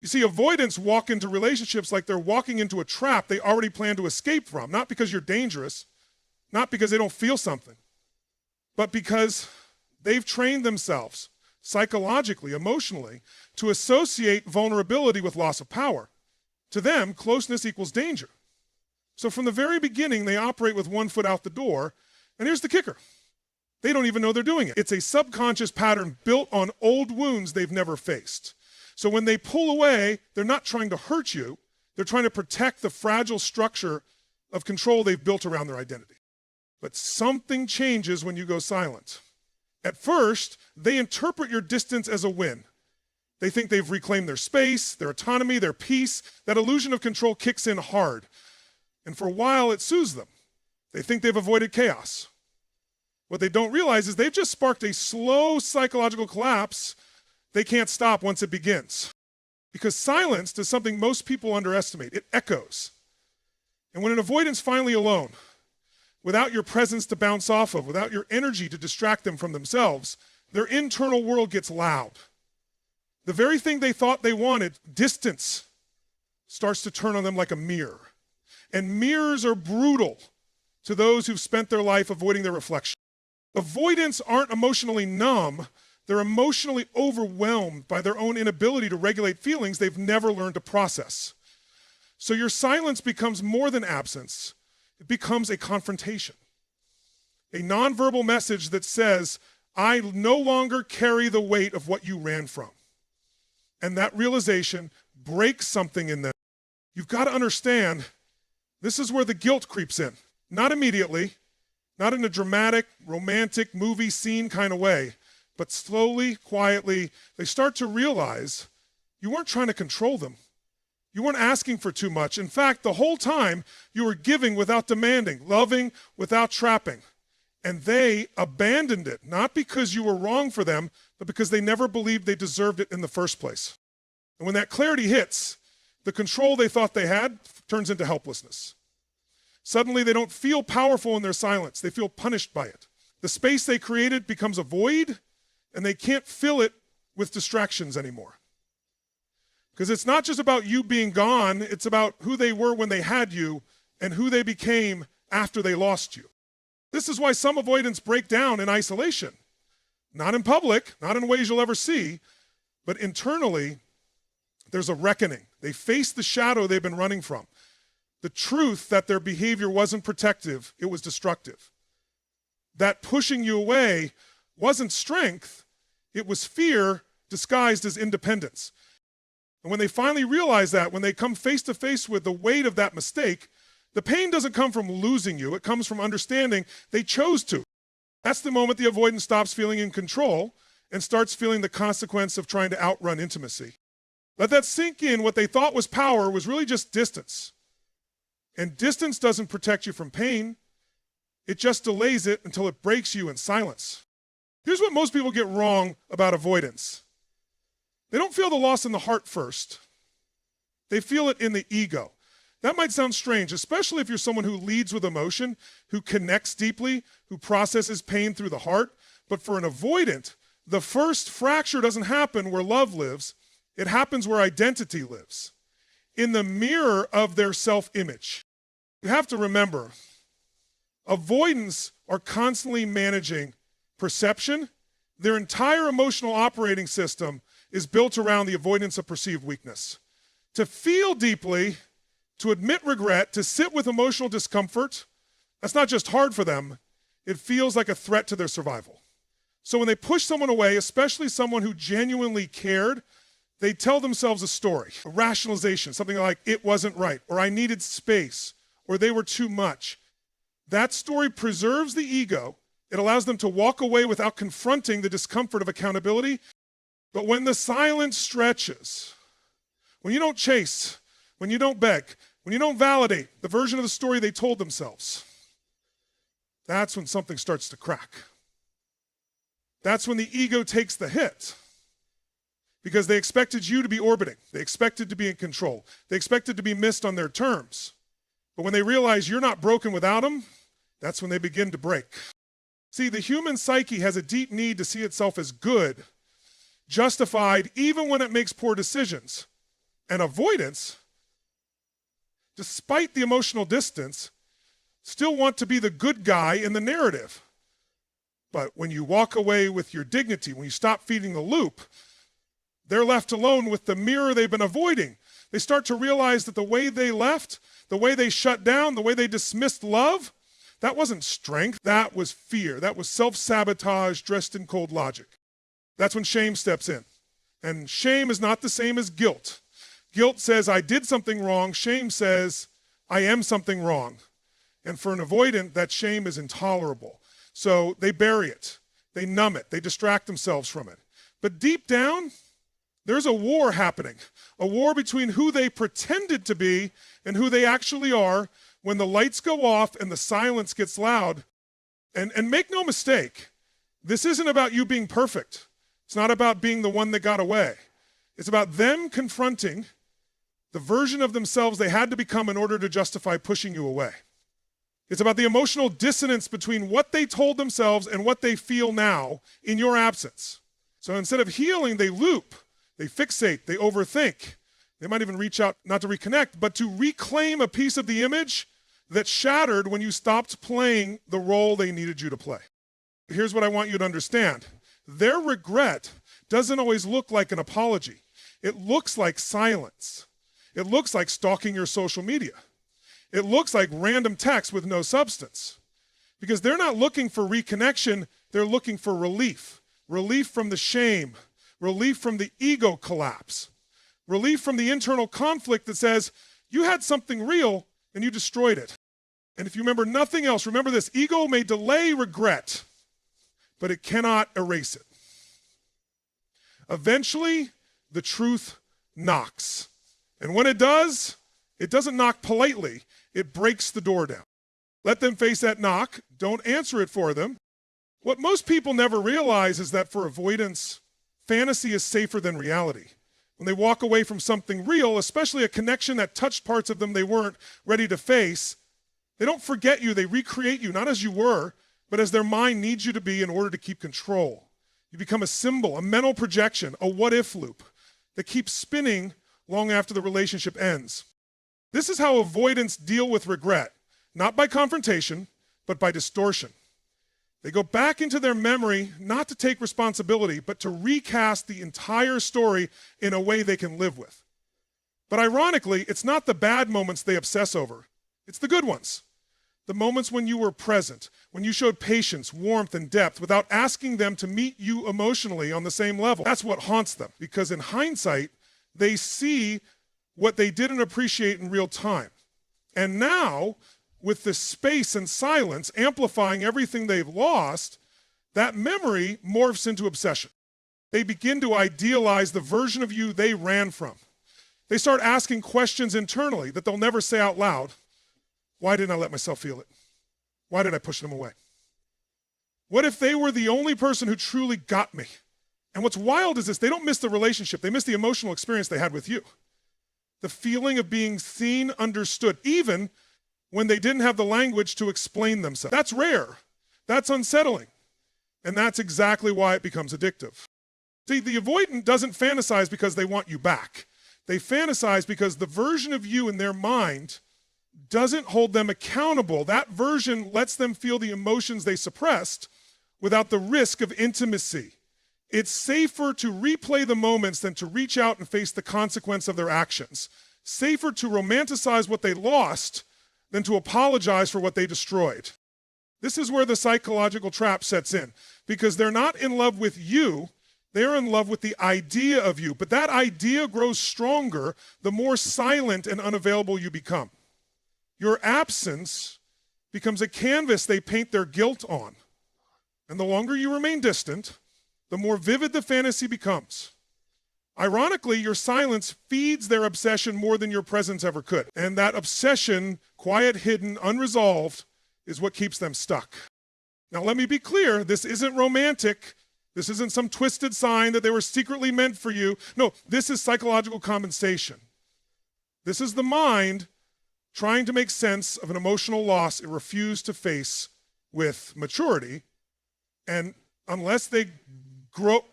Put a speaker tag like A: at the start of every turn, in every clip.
A: You see, avoidants walk into relationships like they're walking into a trap they already plan to escape from, not because you're dangerous, not because they don't feel something, but because they've trained themselves psychologically, emotionally, to associate vulnerability with loss of power. To them, closeness equals danger. So from the very beginning, they operate with one foot out the door, and here's the kicker. They don't even know they're doing it. It's a subconscious pattern built on old wounds they've never faced. So when they pull away, they're not trying to hurt you. They're trying to protect the fragile structure of control they've built around their identity. But something changes when you go silent. At first, they interpret your distance as a win. They think they've reclaimed their space, their autonomy, their peace. That illusion of control kicks in hard. And for a while, it soothes them. They think they've avoided chaos. What they don't realize is they've just sparked a slow psychological collapse they can't stop once it begins. Because silence does something most people underestimate. It echoes. And when an avoidant's finally alone, without your presence to bounce off of, without your energy to distract them from themselves, their internal world gets loud. The very thing they thought they wanted, distance, starts to turn on them like a mirror. And mirrors are brutal to those who've spent their life avoiding their reflection. Avoidants aren't emotionally numb. They're emotionally overwhelmed by their own inability to regulate feelings they've never learned to process. So your silence becomes more than absence. It becomes a confrontation. A nonverbal message that says, I no longer carry the weight of what you ran from. And that realization breaks something in them. You've got to understand, this is where the guilt creeps in. Not immediately, not in a dramatic, romantic movie scene kind of way, but slowly, quietly, they start to realize you weren't trying to control them. You weren't asking for too much. In fact, the whole time you were giving without demanding, loving without trapping. And they abandoned it, not because you were wrong for them, but because they never believed they deserved it in the first place. And when that clarity hits, the control they thought they had turns into helplessness. Suddenly they don't feel powerful in their silence. They feel punished by it. The space they created becomes a void, and they can't fill it with distractions anymore. Because it's not just about you being gone, it's about who they were when they had you and who they became after they lost you. This is why some avoidants break down in isolation. Not in public, not in ways you'll ever see, but internally, there's a reckoning. They face the shadow they've been running from. The truth that their behavior wasn't protective, it was destructive. That pushing you away wasn't strength, it was fear disguised as independence. And when they finally realize that, when they come face to face with the weight of that mistake, the pain doesn't come from losing you, it comes from understanding they chose to. That's the moment the avoidant stops feeling in control and starts feeling the consequence of trying to outrun intimacy. Let that sink in. What they thought was power was really just distance. And distance doesn't protect you from pain. It just delays it until it breaks you in silence. Here's what most people get wrong about avoidance. They don't feel the loss in the heart first. They feel it in the ego. That might sound strange, especially if you're someone who leads with emotion, who connects deeply, who processes pain through the heart. But for an avoidant, the first fracture doesn't happen where love lives. It happens where identity lives, in the mirror of their self-image. You have to remember, avoidants are constantly managing perception. Their entire emotional operating system is built around the avoidance of perceived weakness. To feel deeply, to admit regret, to sit with emotional discomfort, that's not just hard for them, it feels like a threat to their survival. So when they push someone away, especially someone who genuinely cared, they tell themselves a story, a rationalization, something like, it wasn't right, or I needed space, or they were too much. That story preserves the ego. It allows them to walk away without confronting the discomfort of accountability. But when the silence stretches, when you don't chase, when you don't beg, when you don't validate the version of the story they told themselves, that's when something starts to crack. That's when the ego takes the hit. Because they expected you to be orbiting. They expected to be in control. They expected to be missed on their terms. But when they realize you're not broken without them, that's when they begin to break. See, the human psyche has a deep need to see itself as good, justified even when it makes poor decisions. And avoidance, despite the emotional distance, still want to be the good guy in the narrative. But when you walk away with your dignity, when you stop feeding the loop, they're left alone with the mirror they've been avoiding. They start to realize that the way they left, the way they shut down, the way they dismissed love, that wasn't strength, that was fear. That was self-sabotage dressed in cold logic. That's when shame steps in. And shame is not the same as guilt. Guilt says, I did something wrong. Shame says, I am something wrong. And for an avoidant, that shame is intolerable. So they bury it, they numb it, they distract themselves from it. But deep down, there's a war happening, a war between who they pretended to be and who they actually are when the lights go off and the silence gets loud. And make no mistake, this isn't about you being perfect. It's not about being the one that got away. It's about them confronting the version of themselves they had to become in order to justify pushing you away. It's about the emotional dissonance between what they told themselves and what they feel now in your absence. So instead of healing, they loop, they fixate, they overthink. They might even reach out, not to reconnect, but to reclaim a piece of the image that shattered when you stopped playing the role they needed you to play. Here's what I want you to understand. Their regret doesn't always look like an apology. It looks like silence. It looks like stalking your social media. It looks like random text with no substance. Because they're not looking for reconnection, they're looking for relief. Relief from the shame, relief from the ego collapse, relief from the internal conflict that says, you had something real and you destroyed it. And if you remember nothing else, remember this, ego may delay regret, but it cannot erase it. Eventually, the truth knocks. And when it does, it doesn't knock politely, it breaks the door down. Let them face that knock, don't answer it for them. What most people never realize is that for avoidance, fantasy is safer than reality. When they walk away from something real, especially a connection that touched parts of them they weren't ready to face, they don't forget you, they recreate you, not as you were, but as their mind needs you to be in order to keep control. You become a symbol, a mental projection, a what-if loop that keeps spinning long after the relationship ends. This is how avoidants deal with regret, not by confrontation, but by distortion. They go back into their memory, not to take responsibility, but to recast the entire story in a way they can live with. But ironically, it's not the bad moments they obsess over. It's the good ones. The moments when you were present, when you showed patience, warmth, and depth without asking them to meet you emotionally on the same level. That's what haunts them, because in hindsight, they see what they didn't appreciate in real time. And now, with the space and silence amplifying everything they've lost, that memory morphs into obsession. They begin to idealize the version of you they ran from. They start asking questions internally that they'll never say out loud. Why didn't I let myself feel it? Why did I push them away? What if they were the only person who truly got me? And what's wild is this, they don't miss the relationship, they miss the emotional experience they had with you. The feeling of being seen, understood, even when they didn't have the language to explain themselves. That's rare, that's unsettling, and that's exactly why it becomes addictive. See, the avoidant doesn't fantasize because they want you back. They fantasize because the version of you in their mind doesn't hold them accountable. That version lets them feel the emotions they suppressed without the risk of intimacy. It's safer to replay the moments than to reach out and face the consequence of their actions. Safer to romanticize what they lost than to apologize for what they destroyed. This is where the psychological trap sets in, because they're not in love with you, they're in love with the idea of you. But that idea grows stronger the more silent and unavailable you become. Your absence becomes a canvas they paint their guilt on. And the longer you remain distant, the more vivid the fantasy becomes. Ironically, your silence feeds their obsession more than your presence ever could. And that obsession, quiet, hidden, unresolved, is what keeps them stuck. Now, let me be clear, this isn't romantic. This isn't some twisted sign that they were secretly meant for you. No, this is psychological compensation. This is the mind trying to make sense of an emotional loss it refused to face with maturity. And unless they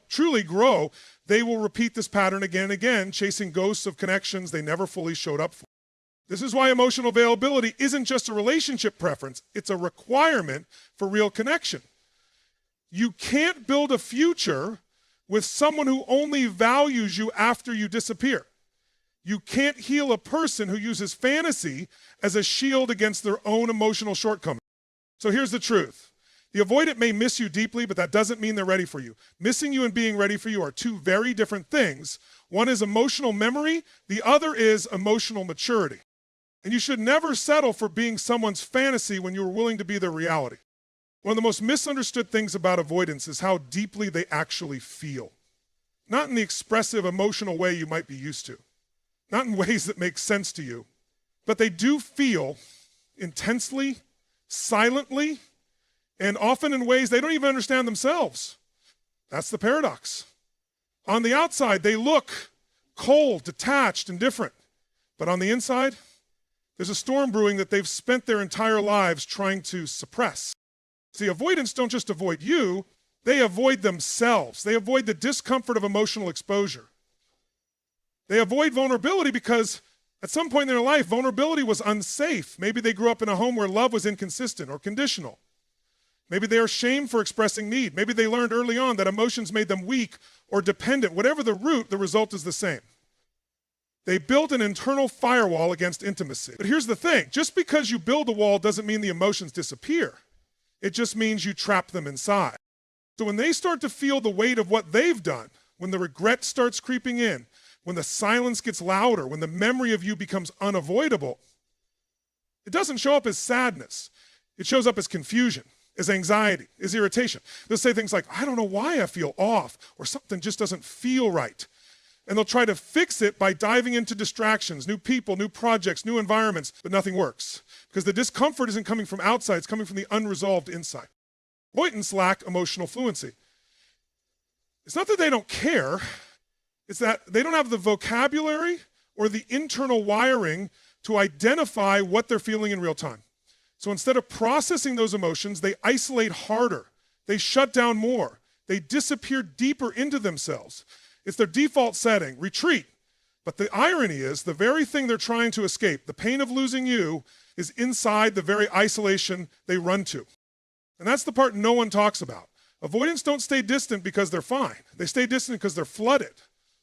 A: truly grow, they will repeat this pattern again and again, chasing ghosts of connections they never fully showed up for. This is why emotional availability isn't just a relationship preference, it's a requirement for real connection. You can't build a future with someone who only values you after you disappear. You can't heal a person who uses fantasy as a shield against their own emotional shortcomings. So here's the truth. The avoidant may miss you deeply, but that doesn't mean they're ready for you. Missing you and being ready for you are two very different things. One is emotional memory, the other is emotional maturity. And you should never settle for being someone's fantasy when you're willing to be their reality. One of the most misunderstood things about avoidance is how deeply they actually feel. Not in the expressive, emotional way you might be used to. Not in ways that make sense to you. But they do feel intensely, silently, and often in ways they don't even understand themselves. That's the paradox. On the outside, they look cold, detached, and different. But on the inside, there's a storm brewing that they've spent their entire lives trying to suppress. See, avoidants don't just avoid you, they avoid themselves. They avoid the discomfort of emotional exposure. They avoid vulnerability because at some point in their life, vulnerability was unsafe. Maybe they grew up in a home where love was inconsistent or conditional. Maybe they are shamed for expressing need. Maybe they learned early on that emotions made them weak or dependent. Whatever the root, the result is the same. They built an internal firewall against intimacy. But here's the thing, just because you build a wall doesn't mean the emotions disappear. It just means you trap them inside. So when they start to feel the weight of what they've done, when the regret starts creeping in, when the silence gets louder, when the memory of you becomes unavoidable, it doesn't show up as sadness. It shows up as confusion, as anxiety, as irritation. They'll say things like, I don't know why I feel off, or something just doesn't feel right. And they'll try to fix it by diving into distractions, new people, new projects, new environments, but nothing works. Because the discomfort isn't coming from outside, it's coming from the unresolved inside. Avoidants lack emotional fluency. It's not that they don't care, it's that they don't have the vocabulary or the internal wiring to identify what they're feeling in real time. So instead of processing those emotions, they isolate harder, they shut down more, they disappear deeper into themselves. It's their default setting, retreat. But the irony is, the very thing they're trying to escape, the pain of losing you, is inside the very isolation they run to. And that's the part no one talks about. Avoidants don't stay distant because they're fine. They stay distant because they're flooded,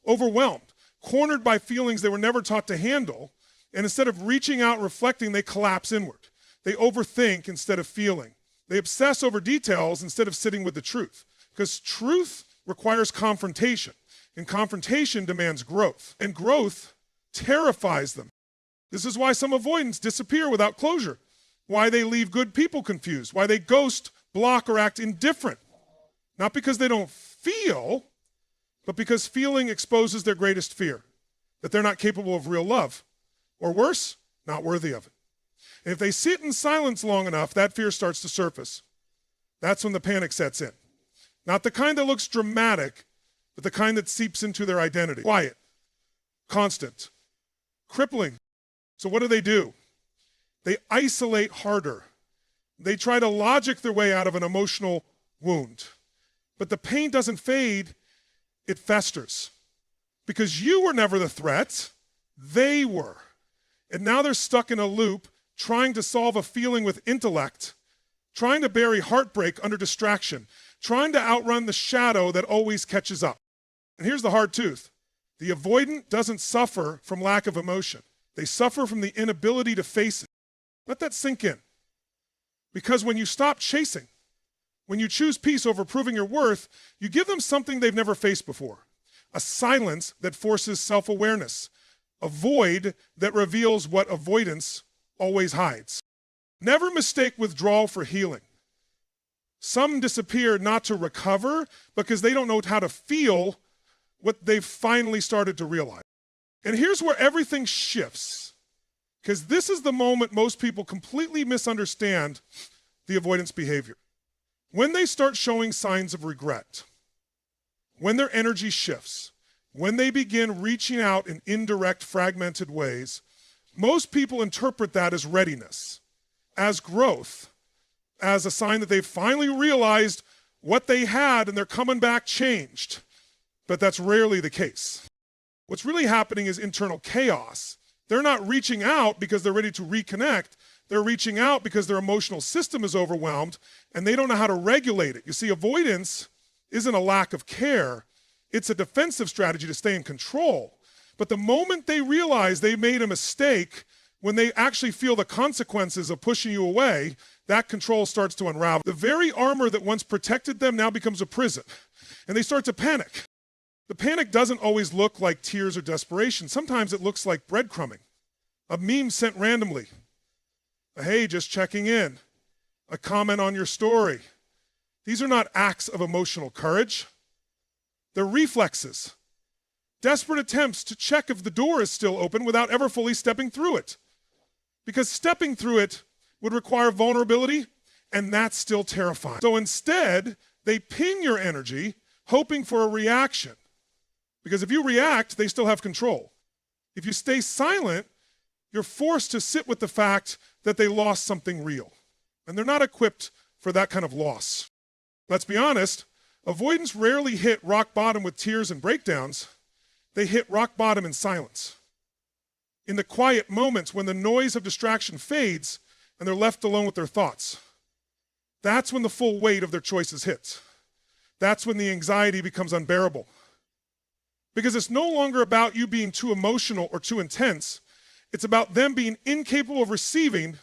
A: overwhelmed, cornered by feelings they were never taught to handle. And instead of reaching out and reflecting, they collapse inward. They overthink instead of feeling. They obsess over details instead of sitting with the truth. Because truth requires confrontation. And confrontation demands growth. And growth terrifies them. This is why some avoidants disappear without closure. Why they leave good people confused. Why they ghost, block, or act indifferent. Not because they don't feel, but because feeling exposes their greatest fear. That they're not capable of real love. Or worse, not worthy of it. And if they sit in silence long enough, that fear starts to surface. That's when the panic sets in. Not the kind that looks dramatic, but the kind that seeps into their identity. Quiet, constant, crippling. So what do? They isolate harder. They try to logic their way out of an emotional wound. But the pain doesn't fade, it festers. Because you were never the threat, they were. And now they're stuck in a loop, trying to solve a feeling with intellect, trying to bury heartbreak under distraction, trying to outrun the shadow that always catches up. And here's the hard truth. The avoidant doesn't suffer from lack of emotion. They suffer from the inability to face it. Let that sink in. Because when you stop chasing, when you choose peace over proving your worth, you give them something they've never faced before. A silence that forces self-awareness. A void that reveals what avoidance always hides. Never mistake withdrawal for healing. Some disappear not to recover, because they don't know how to feel what they've finally started to realize. And here's where everything shifts, because this is the moment most people completely misunderstand the avoidance behavior. When they start showing signs of regret, when their energy shifts, when they begin reaching out in indirect, fragmented ways, most people interpret that as readiness, as growth, as a sign that they've finally realized what they had and they're coming back changed. But that's rarely the case. What's really happening is internal chaos. They're not reaching out because they're ready to reconnect. They're reaching out because their emotional system is overwhelmed and they don't know how to regulate it. You see, avoidance isn't a lack of care. It's a defensive strategy to stay in control. But the moment they realize they made a mistake, when they actually feel the consequences of pushing you away, that control starts to unravel. The very armor that once protected them now becomes a prison, and they start to panic. The panic doesn't always look like tears or desperation. Sometimes it looks like breadcrumbing, a meme sent randomly, a hey, just checking in, a comment on your story. These are not acts of emotional courage. They're reflexes, desperate attempts to check if the door is still open without ever fully stepping through it. Because stepping through it would require vulnerability, and that's still terrifying. So instead, they ping your energy, hoping for a reaction. Because if you react, they still have control. If you stay silent, you're forced to sit with the fact that they lost something real. And they're not equipped for that kind of loss. Let's be honest, avoidance rarely hit rock bottom with tears and breakdowns. They hit rock bottom in silence. In the quiet moments when the noise of distraction fades and they're left alone with their thoughts. That's when the full weight of their choices hits. That's when the anxiety becomes unbearable. Because it's no longer about you being too emotional or too intense. It's about them being incapable of receiving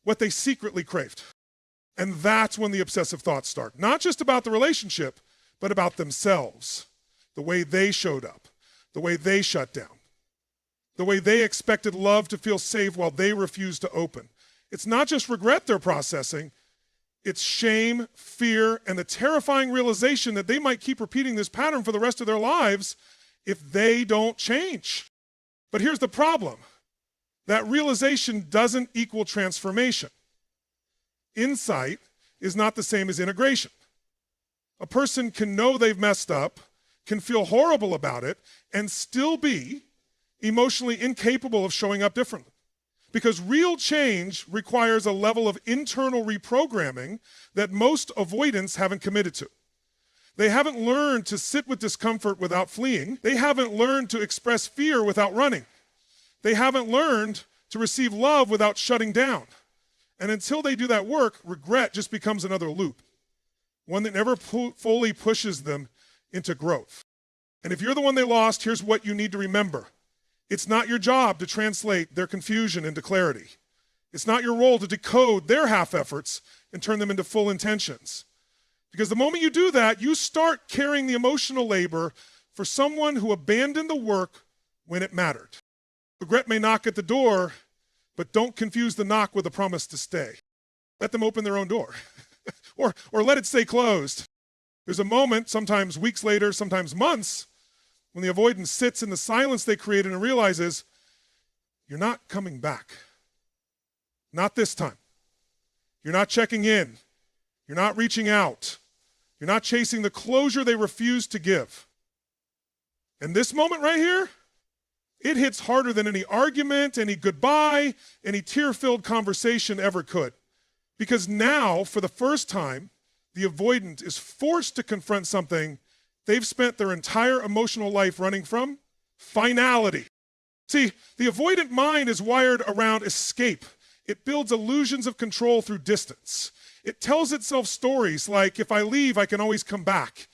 A: what they secretly craved. And that's when the obsessive thoughts start. Not just about the relationship, but about themselves. The way they showed up, the way they shut down, the way they expected love to feel safe while they refused to open. It's not just regret they're processing, it's shame, fear, and the terrifying realization that they might keep repeating this pattern for the rest of their lives if they don't change. But here's the problem. That realization doesn't equal transformation. Insight is not the same as integration. A person can know they've messed up, can feel horrible about it, and still be emotionally incapable of showing up differently. Because real change requires a level of internal reprogramming that most avoidants haven't committed to. They haven't learned to sit with discomfort without fleeing. They haven't learned to express fear without running. They haven't learned to receive love without shutting down. And until they do that work, regret just becomes another loop, one that never fully pushes them into growth. And if you're the one they lost, here's what you need to remember. It's not your job to translate their confusion into clarity. It's not your role to decode their half efforts and turn them into full intentions. Because the moment you do that, you start carrying the emotional labor for someone who abandoned the work when it mattered. Regret may knock at the door, but don't confuse the knock with a promise to stay. Let them open their own door, or let it stay closed. There's a moment, sometimes weeks later, sometimes months, when the avoidance sits in the silence they created and realizes, you're not coming back. Not this time. You're not checking in. You're not reaching out. You're not chasing the closure they refuse to give. And this moment right here, it hits harder than any argument, any goodbye, any tear-filled conversation ever could. Because now, for the first time, the avoidant is forced to confront something they've spent their entire emotional life running from: finality. See, the avoidant mind is wired around escape. It builds illusions of control through distance. It tells itself stories like, if I leave, I can always come back.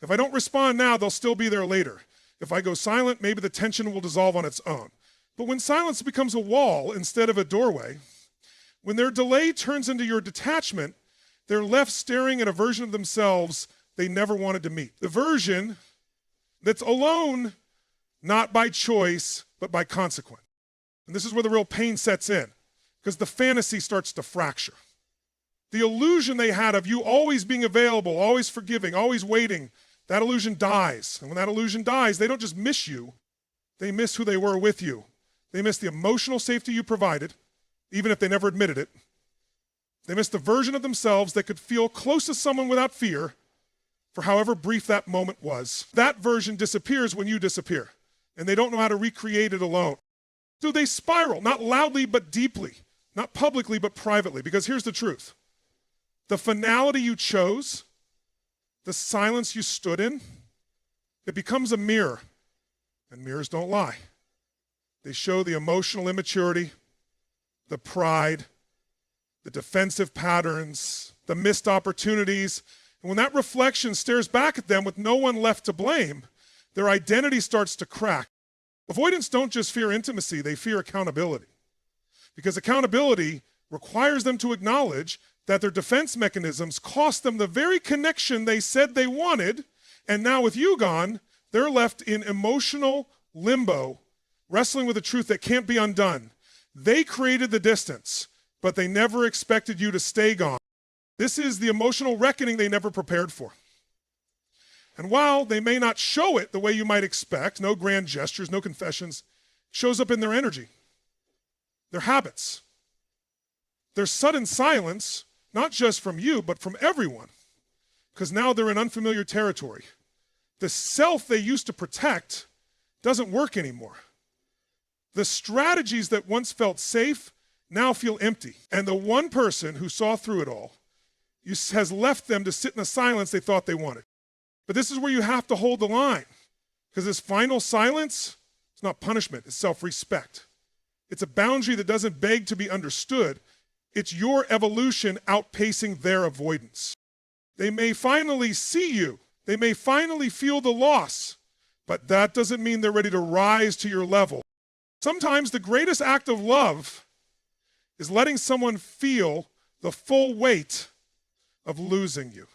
A: If I don't respond now, they'll still be there later. If I go silent, maybe the tension will dissolve on its own. But when silence becomes a wall instead of a doorway, when their delay turns into your detachment, they're left staring at a version of themselves they never wanted to meet. The version that's alone, not by choice, but by consequence. And this is where the real pain sets in, because the fantasy starts to fracture. The illusion they had of you always being available, always forgiving, always waiting, that illusion dies. And when that illusion dies, they don't just miss you, they miss who they were with you. They miss the emotional safety you provided, even if they never admitted it. They miss the version of themselves that could feel close to someone without fear, for however brief that moment was. That version disappears when you disappear, and they don't know how to recreate it alone. So they spiral, not loudly but deeply, not publicly but privately, because here's the truth. The finality you chose the silence you stood in, it becomes a mirror. And mirrors don't lie. They show the emotional immaturity, the pride, the defensive patterns, the missed opportunities. And when that reflection stares back at them with no one left to blame, their identity starts to crack. Avoidants don't just fear intimacy, they fear accountability. Because accountability requires them to acknowledge that their defense mechanisms cost them the very connection they said they wanted, and now with you gone, they're left in emotional limbo, wrestling with a truth that can't be undone. They created the distance, but they never expected you to stay gone. This is the emotional reckoning they never prepared for. And while they may not show it the way you might expect, no grand gestures, no confessions, it shows up in their energy, their habits, their sudden silence, not just from you, but from everyone, because now they're in unfamiliar territory. The self they used to protect doesn't work anymore. The strategies that once felt safe now feel empty. And the one person who saw through it all has left them to sit in the silence they thought they wanted. But this is where you have to hold the line, because this final silence, it's not punishment, it's self-respect. It's a boundary that doesn't beg to be understood. It's your evolution outpacing their avoidance. They may finally see you. They may finally feel the loss, but that doesn't mean they're ready to rise to your level. Sometimes the greatest act of love is letting someone feel the full weight of losing you.